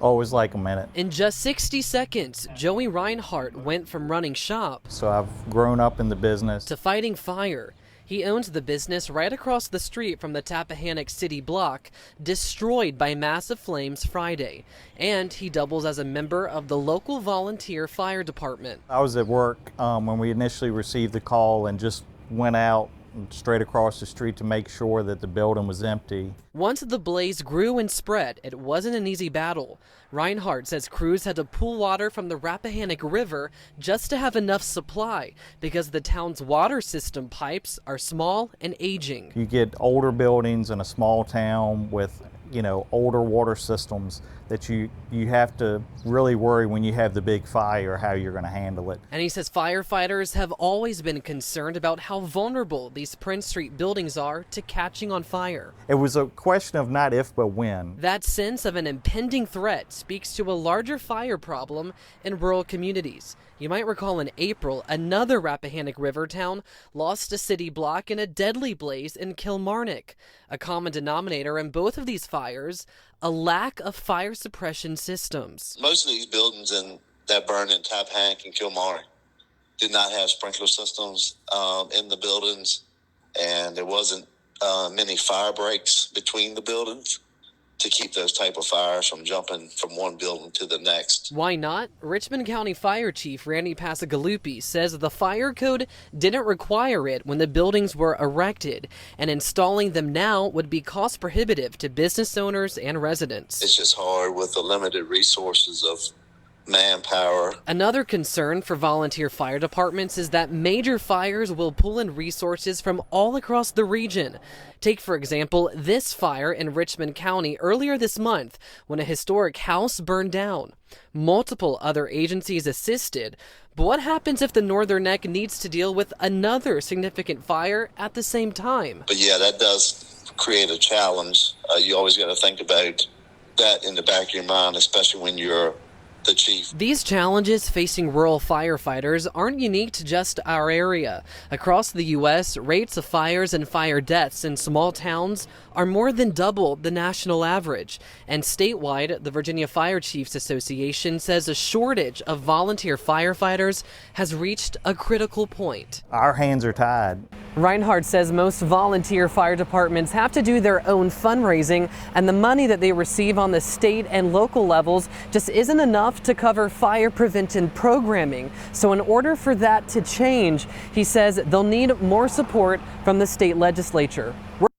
Oh, it was like a minute. In just 60 seconds, Joey Reinhardt went from running shop So I've grown up in the business. to fighting fire. He owns the business right across the street from the Rappahannock city block, destroyed by massive flames Friday. And he doubles as a member of the local volunteer fire department. I was at work when we initially received the call and just went out straight across the street to make sure that the building was empty. Once the blaze grew and spread, it wasn't an easy battle. Reinhardt says crews had to pull water from the Rappahannock River just to have enough supply because the town's water system pipes are small and aging. You get older buildings in a small town with, older water systems that you have to really worry when you have the big fire how you're going to handle it. And he says firefighters have always been concerned about how vulnerable these Prince Street buildings are to catching on fire. It was a question of not if, but when. That sense of an impending threat speaks to a larger fire problem in rural communities. You might recall in April, another Rappahannock River town lost a city block in a deadly blaze in Kilmarnock. A common denominator in both of these fires, a lack of fire suppression systems. Most of these buildings that burned in Rappahannock and Kilmarnock did not have sprinkler systems in the buildings, and there wasn't many fire breaks between the buildings to keep those type of fires from jumping from one building to the next. Why not? Richmond County Fire Chief Randy Pasagalupi says the fire code didn't require it when the buildings were erected, and installing them now would be cost prohibitive to business owners and residents. It's just hard with the limited resources of manpower. Another concern for volunteer fire departments is that major fires will pull in resources from all across the region. Take, for example, this fire in Richmond County earlier this month when a historic house burned down. Multiple other agencies assisted, but what happens if the Northern Neck needs to deal with another significant fire at the same time? But yeah, that does create a challenge. You always got to think about that in the back of your mind, especially when you're the chief. These challenges facing rural firefighters aren't unique to just our area. Across the U.S., rates of fires and fire deaths in small towns are more than double the national average. And statewide, the Virginia Fire Chiefs Association says a shortage of volunteer firefighters has reached a critical point. Our hands are tied. Reinhardt says most volunteer fire departments have to do their own fundraising, and the money that they receive on the state and local levels just isn't enough to cover fire prevention programming. So in order for that to change, he says they'll need more support from the state legislature.